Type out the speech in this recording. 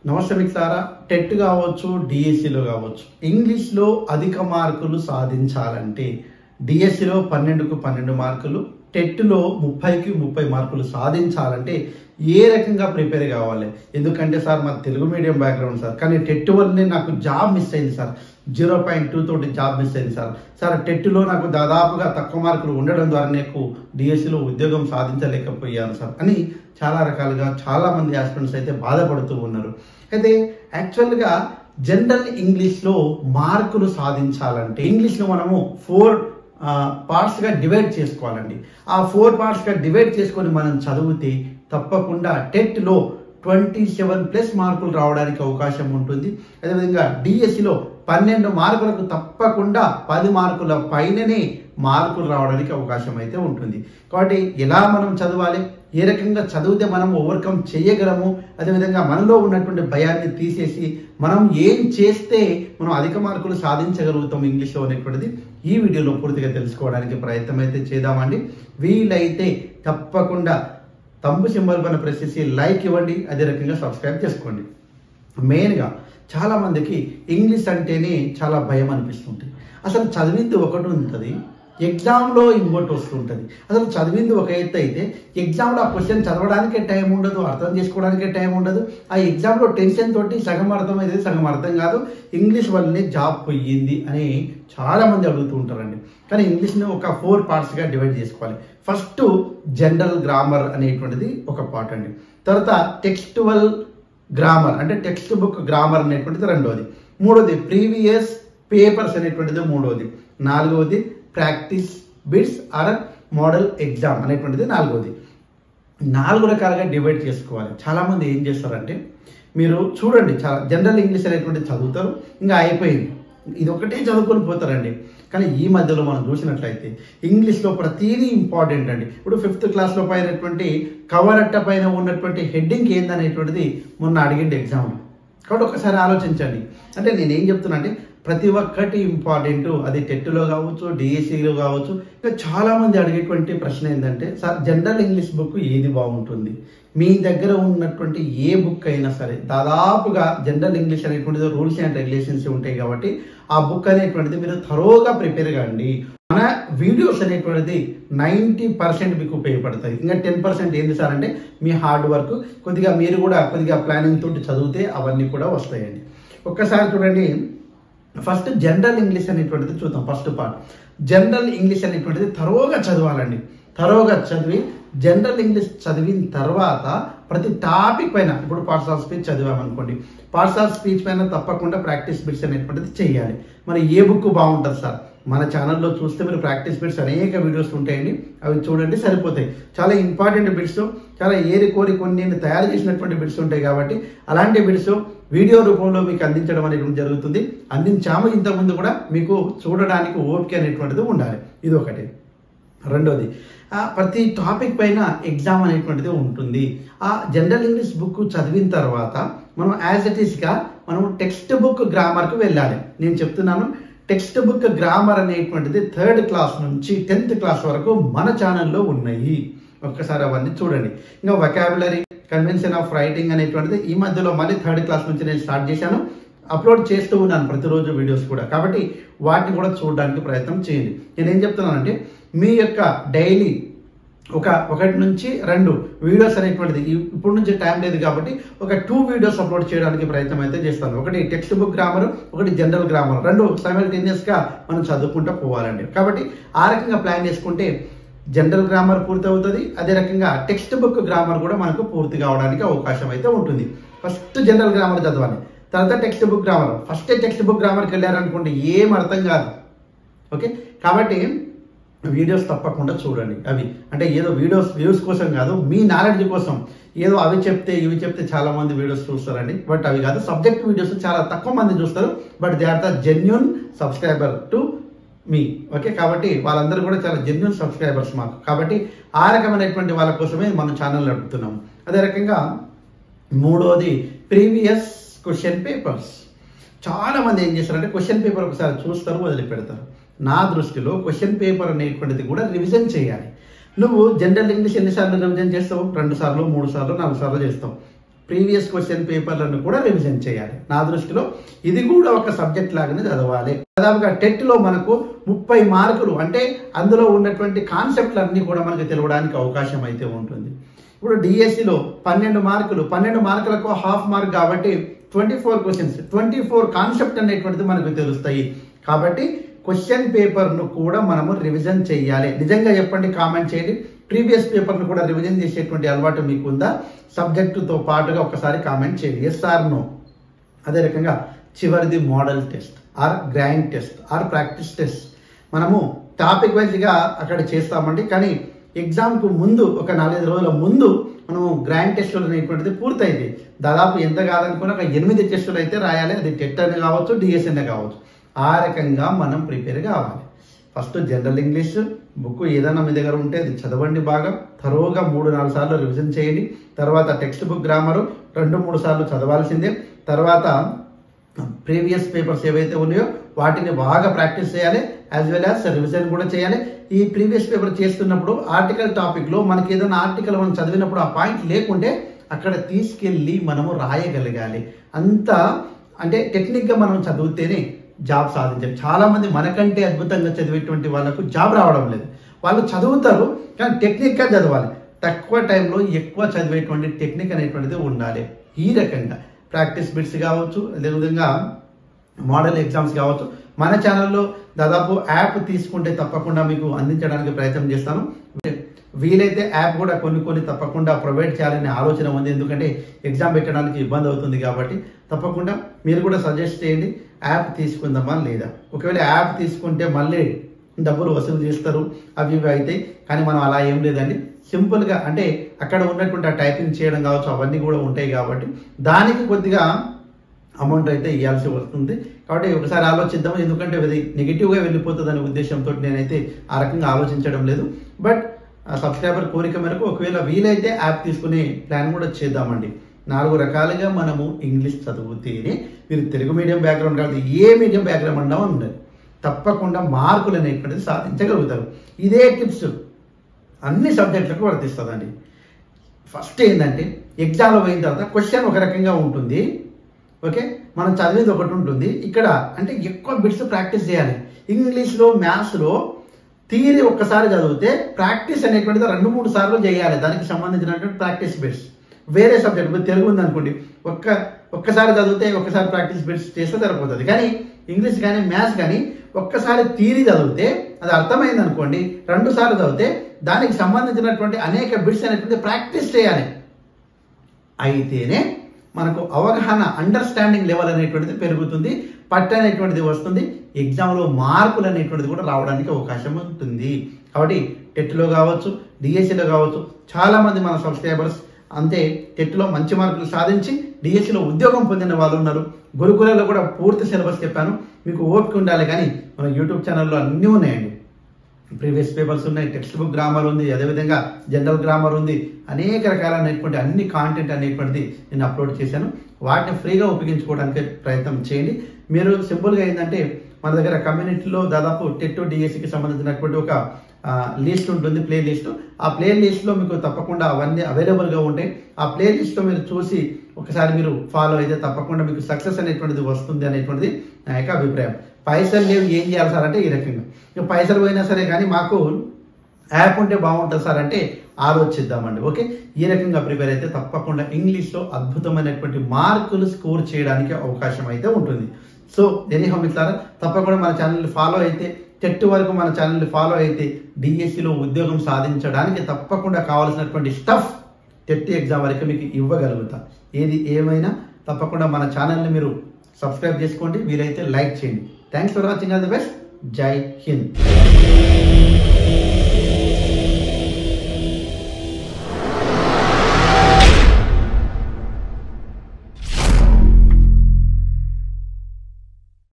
నమస్తే మిత్రులారా, టెట్ కావచ్చు, డిఎస్సిలో కావచ్చు, ఇంగ్లీష్లో అధిక మార్కులు సాధించాలంటే డిఎస్సిలో 12కు 12 మార్కులు, టెట్లో 30కి 30 మార్కులు సాధించాలంటే ఏ రకంగా ప్రిపేర్ కావాలి? ఎందుకంటే సార్ మా తెలుగు మీడియం బ్యాక్గ్రౌండ్ సార్, కానీ టెట్ వల్లనే నాకు జాబ్ మిస్ అయింది సార్, 0.2 తోటి జాబ్ మిస్ అయింది సార్ టెట్లో నాకు దాదాపుగా తక్కువ మార్కులు ఉండడం ద్వారా నాకు డిఎస్సిలో ఉద్యోగం సాధించలేకపోయాను సార్ అని చాలా రకాలుగా చాలామంది ఆస్పిరెంట్స్ అయితే బాధపడుతూ ఉన్నారు. అయితే యాక్చువల్గా జనరల్ ఇంగ్లీష్లో మార్కులు సాధించాలంటే ఇంగ్లీష్లో మనము 4 పార్ట్స్గా డివైడ్ చేసుకోవాలండి. ఆ 4 పార్ట్స్గా డివైడ్ చేసుకొని మనం చదివితే తప్పకుండా టెట్లో 27+ మార్కులు రావడానికి అవకాశం ఉంటుంది. అదేవిధంగా డిఎస్సిలో 12 మార్కులకు తప్పకుండా 10 మార్కుల పైననే మార్కులు రావడానికి అవకాశం అయితే ఉంటుంది. కాబట్టి ఎలా మనం చదవాలి, ఏ రకంగా చదివితే మనం ఓవర్కమ్ చేయగలము, అదేవిధంగా మనలో ఉన్నటువంటి భయాన్ని తీసేసి మనం ఏం చేస్తే మనం అధిక మార్కులు సాధించగలుగుతాం ఇంగ్లీష్లో అనేటువంటిది ఈ వీడియోలో పూర్తిగా తెలుసుకోవడానికి ప్రయత్నం అయితే చేద్దామండి. వీలైతే తప్పకుండా తంబు సింబల్ పైన ప్రెస్ చేసి లైక్ ఇవ్వండి, అదే రకంగా సబ్స్క్రైబ్ చేసుకోండి. మెయిన్గా చాలామందికి ఇంగ్లీష్ అంటేనే చాలా భయం అనిపిస్తుంటుంది. అసలు చదివింది ఒకటి ఉంటుంది, ఎగ్జామ్లో ఇంకోటి వస్తుంటుంది. అసలు చదివింది ఒక ఎత్తు అయితే ఎగ్జామ్లో ఆ క్వశ్చన్ చదవడానికే టైం ఉండదు, అర్థం చేసుకోవడానికే టైం ఉండదు. ఆ ఎగ్జామ్లో టెన్షన్ తోటి సగం అర్థం అయితే సగం అర్థం కాదు, ఇంగ్లీష్ వల్లనే జాబ్ పోయింది అని చాలామంది అడుగుతూ ఉంటారండి. కానీ ఇంగ్లీష్ని ఒక 4 పార్ట్స్గా డివైడ్ చేసుకోవాలి. ఫస్ట్ జనరల్ గ్రామర్ అనేటువంటిది ఒక పార్ట్ అండి. తర్వాత టెక్స్టువల్ గ్రామర్ అంటే టెక్స్ట్ బుక్ గ్రామర్ అనేటువంటిది రెండవది. మూడవది ప్రీవియస్ పేపర్స్ అనేటువంటిది మూడవది. నాలుగవది practice bits or model exam అనేటువంటిది నాలుగవది. 4 రకాలుగా డివైడ్ చేసుకోవాలి. చాలామంది ఏం చేస్తారంటే, మీరు చూడండి, చాలా జనరల్ ఇంగ్లీష్ అనేటువంటిది చదువుతారు, ఇంకా అయిపోయింది, ఇది ఒకటే చదువుకొని పోతారండి. కానీ ఈ మధ్యలో మనం చూసినట్లయితే ఇంగ్లీష్లో ప్రతిదీ ఇంపార్టెంట్ అండి. ఇప్పుడు 5th క్లాస్లో పైనటువంటి కవర్ అట్ట పైన ఉన్నటువంటి హెడ్డింగ్ ఏందనేటువంటిది మొన్న అడిగింది ఎగ్జామ్లో. కాబట్టి ఒకసారి ఆలోచించండి. అంటే నేనేం చెప్తున్నా అంటే ప్రతి ఒక్కటి ఇంపార్టెంట్, అది టెట్లో కావచ్చు, డిఎస్సిలో కావచ్చు. ఇంకా చాలామంది అడిగేటువంటి ప్రశ్న ఏంటంటే, సార్ జనరల్ ఇంగ్లీష్ బుక్ ఏది బాగుంటుంది? మీ దగ్గర ఉన్నటువంటి ఏ బుక్ అయినా సరే దాదాపుగా జనరల్ ఇంగ్లీష్ అనేటువంటిది రూల్స్ అండ్ రెగ్యులేషన్స్ ఉంటాయి కాబట్టి ఆ బుక్ అనేటువంటిది మీరు థరోగా ప్రిపేర్ కాండి. మన వీడియోస్ అనేటువంటిది 90% మీకు ఉపయోగపడతాయి. ఇంకా 10% ఏంది సార్ అంటే మీ హార్డ్ వర్క్, కొద్దిగా మీరు కూడా కొద్దిగా ప్లానింగ్ తోటి చదివితే అవన్నీ కూడా వస్తాయండి. ఒక్కసారి చూడండి, ఫస్ట్ జనరల్ ఇంగ్లీష్ అనేటువంటిది చూద్దాం. ఫస్ట్ పార్ట్ జనరల్ ఇంగ్లీష్ అనేటువంటిది థరోగా చదవాలండి. థరోగా చదివి జనరల్ ఇంగ్లీష్ చదివిన తర్వాత ప్రతి టాపిక్ పైన, ఇప్పుడు పార్ట్స్ ఆఫ్ స్పీచ్ చదివామనుకోండి, పార్ట్స్ ఆఫ్ స్పీచ్ పైన తప్పకుండా ప్రాక్టీస్ బిట్స్ అనేటువంటిది చేయాలి. మరి ఏ బుక్ బాగుంటుంది సార్? మన ఛానల్లో చూస్తే మీరు ప్రాక్టీస్ బిట్స్ అనేక వీడియోస్ ఉంటాయండి, అవి చూడండి సరిపోతాయి. చాలా ఇంపార్టెంట్ బిట్స్, చాలా ఏరి కోరి కొన్ని తయారు చేసినటువంటి బిట్స్ ఉంటాయి కాబట్టి అలాంటి బిట్స్ వీడియో రూపంలో మీకు అందించడం అనేటువంటి జరుగుతుంది. అందించాము ఇంతకుముందు కూడా, మీకు చూడడానికి ఓపిక అనేటువంటిది ఉండాలి. ఇది ఒకటి. రెండోది, ప్రతి టాపిక్ పైన ఎగ్జామ్ అనేటువంటిది ఉంటుంది. ఆ జనరల్ ఇంగ్లీష్ బుక్ చదివిన తర్వాత మనం యాజ్ ఇట్ ఈస్గా మనం టెక్స్ట్ బుక్ గ్రామర్కి వెళ్ళాలి. నేను చెప్తున్నాను, టెక్స్ట్ బుక్ గ్రామర్ అనేటువంటిది 3rd క్లాస్ నుంచి 10th క్లాస్ వరకు మన ఛానల్లో ఉన్నాయి. ఒక్కసారి అవన్నీ చూడండి. ఇంకా వొకాబులరీ, కన్వెన్షన్ ఆఫ్ రైటింగ్ అనేటువంటిది ఈ మధ్యలో మళ్ళీ 3rd క్లాస్ నుంచి నేను స్టార్ట్ చేశాను, అప్లోడ్ చేస్తూ ఉన్నాను ప్రతిరోజు వీడియోస్ కూడా. కాబట్టి వాటిని కూడా చూడడానికి ప్రయత్నం చేయండి. నేనేం చెప్తున్నానంటే, మీ యొక్క డైలీ 1 నుంచి 2 వీడియోస్ అనేటువంటిది ఇప్పుడు నుంచి టైం లేదు కాబట్టి ఒక 2 వీడియోస్ అప్లోడ్ చేయడానికి ప్రయత్నం అయితే చేస్తాను. ఒకటి టెక్స్ట్ బుక్ గ్రామర్, ఒకటి జనరల్ గ్రామర్, 2 సైమల్టేనియస్గా మనం చదువుకుంటూ పోవాలండి. కాబట్టి ఆ రకంగా ప్లాన్ చేసుకుంటే జనరల్ గ్రామర్ పూర్తి అవుతుంది, అదే రకంగా టెక్స్ట్ బుక్ గ్రామర్ కూడా మనకు పూర్తి కావడానికి అవకాశం అయితే ఉంటుంది. ఫస్ట్ జనరల్ గ్రామర్ చదవాలి, తర్వాత text book grammar. First text book గ్రామర్కి వెళ్ళారనుకోండి ఏం అర్థం కాదు. ఓకే, కాబట్టి వీడియోస్ తప్పకుండా చూడండి. అవి అంటే ఏదో వ్యూస్ కోసం కాదు, మీ నాలెడ్జ్ కోసం. ఏదో అవి చెప్తే ఇవి చెప్తే చాలా మంది వీడియోస్ చూస్తారండి, బట్ అవి కాదు. సబ్జెక్ట్ వీడియోస్ చాలా తక్కువ మంది చూస్తారు, but they are the genuine subscriber to మీ. ఓకే, కాబట్టి వాళ్ళందరూ కూడా చాలా జెన్యూన్ సబ్స్క్రైబర్స్ మాకు. కాబట్టి ఆ రకమైనటువంటి వాళ్ళ కోసమే మన ఛానల్ నడుపుతున్నాము. అదే రకంగా మూడోది ప్రీవియస్ క్వశ్చన్ పేపర్స్. చాలా మంది ఏం చేస్తారంటే క్వశ్చన్ పేపర్ ఒకసారి చూస్తారు, వదిలిపెడతారు. నా దృష్టిలో క్వశ్చన్ పేపర్ అనేటువంటిది కూడా రివిజన్ చేయాలి. నువ్వు జనరల్ ఇంగ్లీష్ ఎన్నిసార్లు రివిజన్ చేస్తావు? 2 సార్లు, 3 సార్లు, 4 సార్లు చేస్తావు. ప్రీవియస్ క్వశ్చన్ పేపర్లను కూడా రివిజన్ చేయాలి. నా దృష్టిలో ఇది కూడా ఒక సబ్జెక్ట్ లాగానే చదవాలి. దాదాపుగా టెట్లో మనకు 30 మార్కులు, అంటే అందులో ఉన్నటువంటి కాన్సెప్ట్లన్నీ కూడా మనకు తెలవడానికి అవకాశం అయితే ఉంటుంది. ఇప్పుడు డిఎస్సిలో 12 మార్కులు, 12 మార్కులకు హాఫ్ మార్క్ కాబట్టి 24 క్వశ్చన్స్, 24 కాన్సెప్ట్ అనేటువంటిది మనకు తెలుస్తాయి. కాబట్టి క్వశ్చన్ పేపర్ను కూడా మనము రివిజన్ చేయాలి. నిజంగా చెప్పండి, కామెంట్ చేయండి. ప్రీవియస్ పేపర్ను కూడా రివిజన్ చేసేటువంటి అలవాటు మీకు ఉందా? సబ్జెక్టుతో పాటుగా ఒకసారి కామెంట్ చేయండి, ఎస్ ఆర్ నో. అదే రకంగా చివరిది model test or grand test or practice test. మనము టాపిక్ వైజ్గా అక్కడ చేస్తామండి, కానీ ఎగ్జామ్కు ముందు ఒక 4-5 రోజుల ముందు మనము గ్రాండ్ టెస్టులు అనేటువంటిది పూర్తయింది. దాదాపు ఎంత కాదనుకున్నా ఒక 8 టెస్టులు అయితే రాయాలి. అది టెట్ అనే కావచ్చు, డిఎస్ అనే కావచ్చు. ఆ రకంగా మనం ప్రిపేర్ కావాలి. ఫస్ట్ జనరల్ ఇంగ్లీష్ బుక్ ఏదైనా మీ దగ్గర ఉంటే అది చదవండి, బాగా థరోగా 3-4 సార్లు రివిజన్ చేయండి. తర్వాత టెక్స్ట్ బుక్ గ్రామరు 2-3 సార్లు చదవాల్సిందే. తర్వాత ప్రీవియస్ పేపర్స్ ఏవైతే ఉన్నాయో వాటిని బాగా ప్రాక్టీస్ చేయాలి, యాజ్ వెల్ యాజ్ రివిజన్ కూడా చేయాలి. ఈ ప్రీవియస్ పేపర్ చేస్తున్నప్పుడు ఆర్టికల్ టాపిక్లో మనకి ఏదైనా ఆర్టికల్ మనం చదివినప్పుడు ఆ పాయింట్ లేకుంటే అక్కడ తీసుకెళ్ళి మనము రాయగలగాలి. అంత అంటే టెక్నిక్గా మనం చదివితేనే జాబ్ సాధించాలి. చాలా మంది మనకంటే అద్భుతంగా చదివేటువంటి వాళ్ళకు జాబ్ రావడం లేదు. వాళ్ళు చదువుతారు కానీ టెక్నిక్గా చదవాలి. తక్కువ టైంలో ఎక్కువ చదివేటువంటి టెక్నిక్ అనేటువంటిది ఉండాలి. ఈ రకంగా ప్రాక్టీస్ బిట్స్ కావచ్చు, అదేవిధంగా మోడల్ ఎగ్జామ్స్ కావచ్చు. మన ఛానల్లో దాదాపు యాప్ తీసుకుంటే తప్పకుండా మీకు అందించడానికి ప్రయత్నం చేస్తాను. వీలైతే యాప్ కూడా కొన్ని తప్పకుండా ప్రొవైడ్ చేయాలనే ఆలోచన ఉంది. ఎందుకంటే ఎగ్జామ్ పెట్టడానికి ఇబ్బంది అవుతుంది కాబట్టి తప్పకుండా మీరు కూడా సజెస్ట్ చేయండి, యాప్ తీసుకుందామా లేదా. ఒకవేళ యాప్ తీసుకుంటే మళ్ళీ డబ్బులు వసూలు చేస్తారు, అవి ఇవి అయితే. కానీ మనం అలా ఏం లేదండి, సింపుల్గా అంటే అక్కడ ఉన్నటువంటి టైపింగ్ చేయడం కావచ్చు, అవన్నీ కూడా ఉంటాయి కాబట్టి దానికి కొద్దిగా అమౌంట్ అయితే ఇవ్వాల్సి వస్తుంది. కాబట్టి ఒకసారి ఆలోచిద్దాం, ఎందుకంటే అది నెగిటివ్గా వెళ్ళిపోతుంది అనే ఉద్దేశంతో నేనైతే ఆ రకంగా ఆలోచించడం లేదు. బట్ సబ్స్క్రైబర్ కోరిక మేరకు ఒకవేళ వీలైతే యాప్ తీసుకునే ప్లాన్ కూడా చేద్దామండి. 4 రకాలుగా మనము ఇంగ్లీష్ చదివితేనే మీరు తెలుగు మీడియం బ్యాక్గ్రౌండ్ కాదు, ఏ మీడియం బ్యాక్గ్రౌండ్ అన్నా ఉండదు, తప్పకుండా మార్కులు అనేటువంటిది సాధించగలుగుతారు. ఇదే టిప్స్ అన్ని సబ్జెక్టులకు వర్తిస్తుందండి. ఫస్ట్ ఏంటంటే ఎగ్జామ్లో పోయిన తర్వాత క్వశ్చన్ ఒక రకంగా ఉంటుంది, ఓకే, మనం చదివేది ఒకటి ఉంటుంది. ఇక్కడ అంటే ఎక్కువ బిట్స్ ప్రాక్టీస్ చేయాలి. ఇంగ్లీష్లో మ్యాథ్స్లో థియరీ ఒక్కసారి చదివితే ప్రాక్టీస్ అనేటువంటిది 2-3 సార్లు చేయాలి. దానికి సంబంధించినటువంటి ప్రాక్టీస్ బిట్స్. వేరే సబ్జెక్ట్ ఇప్పుడు తెలుగు ఉందనుకోండి, ఒక్కసారి చదివితే ఒక్కసారి ప్రాక్టీస్ బిట్స్ చేస్తే సరిపోతుంది. కానీ ఇంగ్లీష్ కానీ మ్యాథ్స్ కానీ ఒక్కసారి థియరీ చదివితే అది అర్థమైంది అనుకోండి, 2 సార్లు చదివితే దానికి సంబంధించినటువంటి అనేక బిట్స్ అనేటువంటి ప్రాక్టీస్ చేయాలి. అయితేనే మనకు అవగాహన, అండర్స్టాండింగ్ లెవెల్ అనేటువంటిది పెరుగుతుంది, పట్టు అనేటువంటిది వస్తుంది, ఎగ్జామ్లో మార్కులు అనేటువంటిది కూడా రావడానికి అవకాశం ఉంటుంది. కాబట్టి టెట్లో కావచ్చు, డిఎస్సిలో కావచ్చు, చాలామంది మన సబ్స్క్రైబర్స్ అంతే టెట్లో మంచి మార్కులు సాధించి డిఎస్సిలో ఉద్యోగం పొందిన వాళ్ళు ఉన్నారు. గురుకులలో కూడా పూర్తి సిలబస్ చెప్పాను, మీకు ఓపిక ఉండాలి. కానీ మన యూట్యూబ్ ఛానల్లో అన్నీ ఉన్నాయండి. ప్రీవియస్ పేపర్స్ ఉన్నాయి, టెక్స్ట్ బుక్ గ్రామర్ ఉంది, అదేవిధంగా జనరల్ గ్రామర్ ఉంది, అనేక రకాలైనటువంటి అన్ని కాంటెంట్ అనేటువంటిది నేను అప్లోడ్ చేశాను. వాటిని ఫ్రీగా ఉపయోగించుకోవడానికి ప్రయత్నం చేయండి. మీరు సింపుల్గా ఏంటంటే మన దగ్గర కమ్యూనిటీలో దాదాపు టెట్ డిఎస్సికి సంబంధించినటువంటి ఒక లిస్ట్ ఉంటుంది, ప్లే లిస్ట్. ఆ ప్లే లిస్ట్లో మీకు తప్పకుండా అవన్నీ అవైలబుల్గా ఉంటాయి. ఆ ప్లే లిస్ట్లో మీరు చూసి ఒకసారి మీరు ఫాలో అయితే తప్పకుండా మీకు సక్సెస్ అనేటువంటిది వస్తుంది అనేటువంటిది నా యొక్క అభిప్రాయం. పైసలు లేవు, ఏం చేయాలి సార్ అంటే ఈ రకంగా. ఇక పైసలు పోయినా సరే కానీ మాకు యాప్ ఉంటే బాగుంటుంది సార్ అంటే ఆలోచిద్దామండి. ఓకే, ఈ రకంగా ప్రిపేర్ అయితే తప్పకుండా ఇంగ్లీష్లో అద్భుతమైనటువంటి మార్కులు స్కోర్ చేయడానికి అవకాశం అయితే ఉంటుంది. సో ఎనీహౌ మిత్రులారా, తప్పకుండా మన ఛానల్ని ఫాలో అయితే, టెట్ వరకు మన ఛానల్ని ఫాలో అయితే డిఎస్సిలో ఉద్యోగం సాధించడానికి తప్పకుండా కావాల్సినటువంటి స్టఫ్ టెట్ ఎగ్జామ్ వరకు మీకు ఇవ్వగలుగుతా. ఏది ఏమైనా తప్పకుండా మన ఛానల్ని మీరు సబ్స్క్రైబ్ చేసుకోండి, వీలైతే లైక్ చేయండి. Thanks for watching. All the best. జై హింద్.